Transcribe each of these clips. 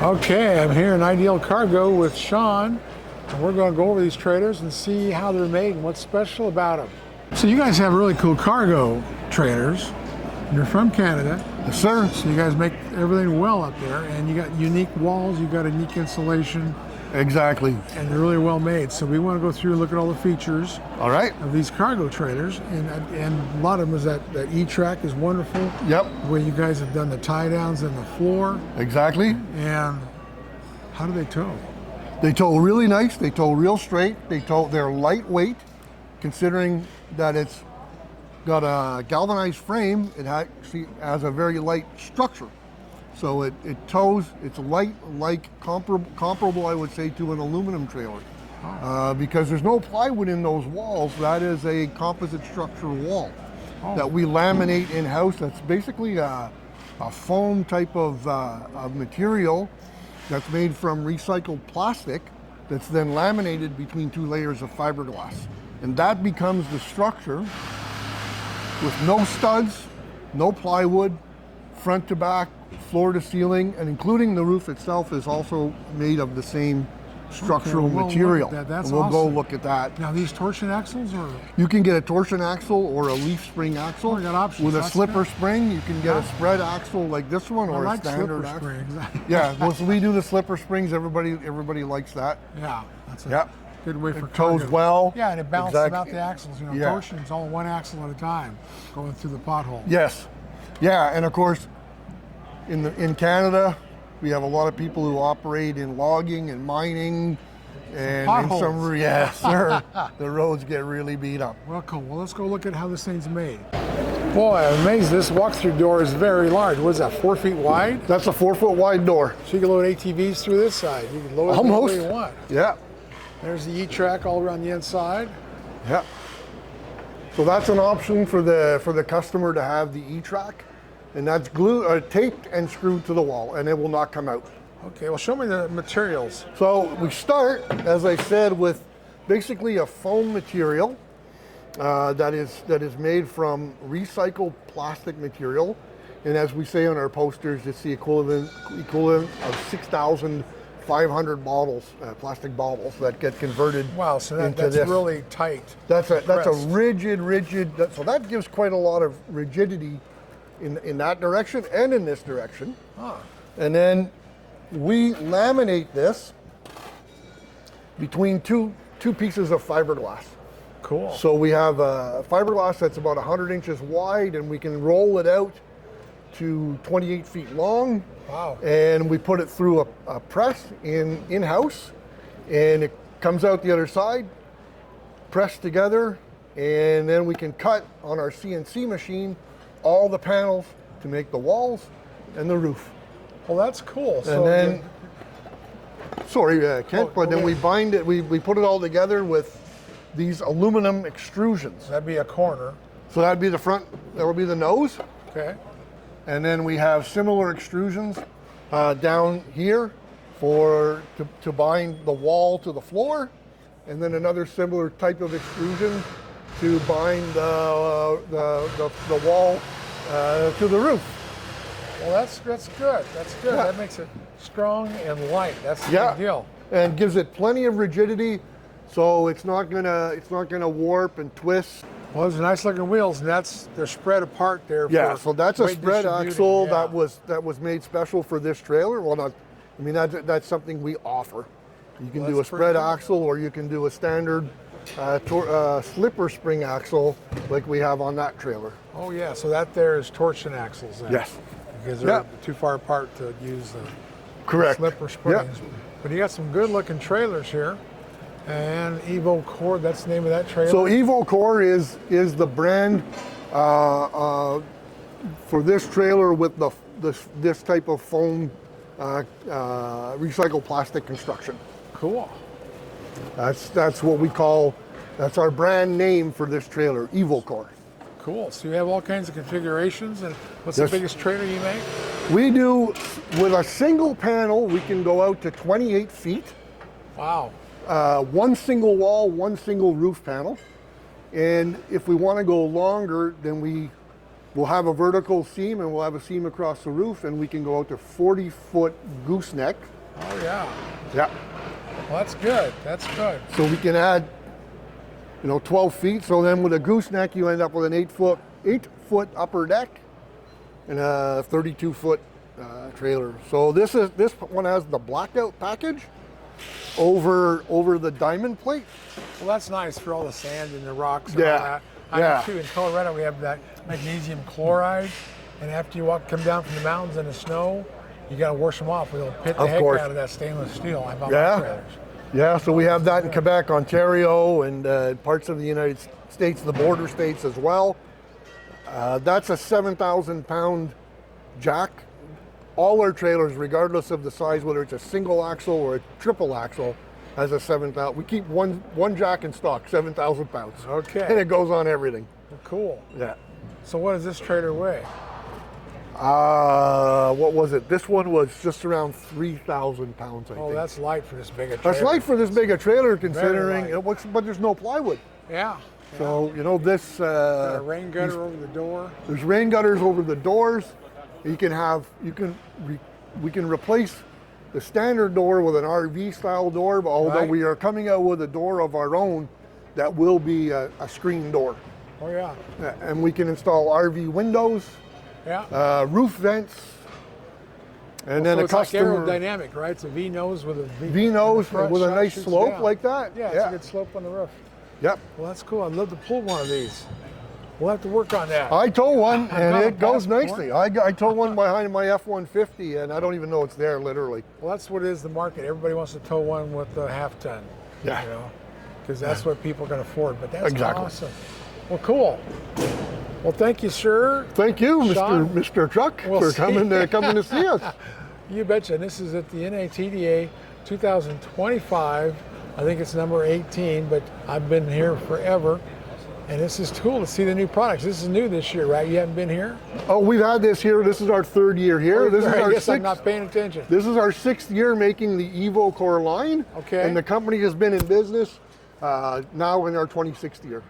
Okay, I'm here in Ideal Cargo with Sean, and we're going to go over these trailers and see how they're made and what's special about them. So you guys have really cool cargo trailers. You're from Canada. Yes, sir. So you guys make everything well up there, and you got unique walls, you got unique insulation. Exactly. And they're really well made. So we want to go through and look at all the features All right. of these cargo trailers, and a lot of them is that E-track is wonderful. Yep. Where you guys have done the tie downs in the floor. Exactly. And how do they tow? They tow really nice. They tow real straight. They're lightweight, considering that it's got a galvanized frame. It actually has a very light structure. So it tows, it's light, like comparable, I would say, to an aluminum trailer. Because there's no plywood in those walls. That is a composite structure wall that we laminate in-house. That's basically a foam type of material that's made from recycled plastic that's then laminated between two layers of fiberglass. And that becomes the structure with no studs, no plywood, front to back, floor to ceiling, and including the roof itself is also made of the same structural material. That's we'll awesome. Go look at that. Now these torsion axles, or you can get a torsion axle or a leaf spring axle. I got options. With a slipper spring, you can get a spread axle like this one, or like a standard axle. Yeah, well, so we do the slipper springs. Everybody likes that. Yeah, that's a good way for tows well. Yeah, and it balances out the axles. You know, torsion's all one axle at a time, going through the pothole. Yes, yeah, and of course, in Canada, we have a lot of people who operate in logging and mining, and in some, yes, sir, the roads get really beat up. Well, cool. Well, let's go look at how this thing's made. Boy, I'm amazed this walk-through door is very large. What is that, 4 feet wide? That's a 4 foot wide door. So you can load ATVs through this side. You can load it almost anywhere you want. Yeah. There's the E-track all around the inside. Yeah. So that's an option for the customer to have the E-track. And that's taped and screwed to the wall, and it will not come out. Okay, well, show me the materials. So we start, as I said, with basically a foam material that is made from recycled plastic material. And as we say on our posters, it's the equivalent of 6,500 bottles, plastic bottles that get converted. Wow, so that's this. really tight. That's a rigid. So that gives quite a lot of rigidity in that direction and in this direction. And then we laminate this between two pieces of fiberglass. Cool. So we have a fiberglass that's about 100 inches wide, and we can roll it out to 28 feet long. Wow. And we put it through a press in-house, and it comes out the other side, pressed together, and then we can cut on our CNC machine all the panels to make the walls and the roof. Well, that's cool. And then, Kent, but then we bind it, we put it all together with these aluminum extrusions. That'd be a corner. So that'd be the front, that would be the nose. Okay. And then we have similar extrusions down here to bind the wall to the floor. And then another similar type of extrusion to bind the wall to the roof. Well, that's good. That's good. Yeah. That makes it strong and light. That's the big deal. And gives it plenty of rigidity, so it's not gonna warp and twist. Well, those are nice looking wheels, and they're spread apart there. Yeah, so that's a spread axle that was made special for this trailer. Well, that's something we offer. You can do a spread axle, or you can do a standard slipper spring axle like we have on that trailer. Oh yeah, so that there is torsion axles then. Yes. Because they're too far apart to use the slipper springs. Yep. But you got some good looking trailers here. And Evo Core, that's the name of that trailer? So Evo Core is the brand for this trailer with this type of foam recycled plastic construction. Cool. That's what we call, that's our brand name for this trailer, Evo Core. Cool. So you have all kinds of configurations, and what's the biggest trailer you make? We do, with a single panel, we can go out to 28 feet. Wow. One single wall, one single roof panel. And if we want to go longer, then we'll have a vertical seam, and we'll have a seam across the roof, and we can go out to 40-foot gooseneck Oh yeah. Yeah. Well, that's good. That's good. So we can add, 12 feet. So then with a gooseneck, you end up with an 8-foot upper deck and a 32-foot trailer. So this one has the blackout package over the diamond plate. Well, that's nice for all the sand and the rocks and Yeah. all that. I know too, in Colorado we have that magnesium chloride, and after you come down from the mountains in the snow, you got to wash them off. It'll pit the Of heck course. out of that stainless steel. I bought my Yeah. trailers. Yeah, so we have that in Quebec, Ontario, and parts of the United States, the border states as well. That's a 7,000-pound jack. All our trailers, regardless of the size, whether it's a single axle or a triple axle, has a 7,000. We keep one jack in stock, 7,000 pounds. Okay. And it goes on everything. Well, cool. Yeah. So what does this trailer weigh? What was it? This one was just around 3,000 pounds, I Oh, think. that's light for this big a trailer. That's light for this big a trailer, light. considering but there's no plywood. Yeah. So this. Got a rain gutter over the door. There's rain gutters over the doors. We can replace the standard door with an RV style door, but although Right. we are coming out with a door of our own that will be a screen door. Oh yeah. And we can install RV windows, Yeah. roof vents, and then So a it's like customer aerodynamic, right? It's a V nose with a V nose front with a shot nice shoots slope down. like that. Yeah, it's a good slope on the roof. Yep. Well, that's cool. I'd love to pull one of these. We'll have to work on that. I towed one and got a it goes passport. nicely. I towed one behind my F-150 and I don't even know it's there, literally. Well, that's what is the market. Everybody wants to tow one with a half ton. Yeah. Because that's what people can afford. But that's Exactly. awesome. Well, cool. Well, thank you, sir. Thank you, Sean, Mr. Truck, we'll for see. coming to see us. You betcha. And this is at the NATDA 2025. I think it's number 18, but I've been here forever. And this is cool to see the new products. This is new this year, right? You haven't been here? Oh, we've had this here. This is our third year here. This is I our guess I'm sixth. not paying attention. This is our 6th year making the Evo Core line. Okay. And the company has been in business now in our 26th year.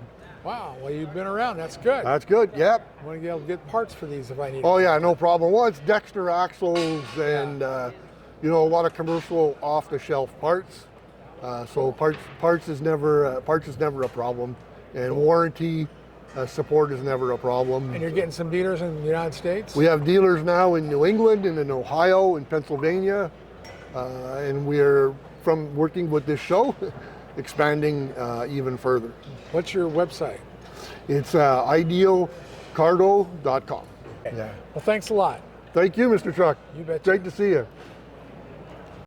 Wow. Well, you've been around. That's good. That's good. Yep. I want to be able to get parts for these if I need Oh them. yeah, no problem. Well, it's Dexter axles and a lot of commercial off-the-shelf parts. So parts is never a problem, and warranty support is never a problem. And you're getting some dealers in the United States? We have dealers now in New England and in Ohio and Pennsylvania, and we're from working with this show, expanding even further. What's your website? It's idealcargo.com. Yeah. Well, thanks a lot. Thank you, Mr. Truck. You betcha. Great to see you.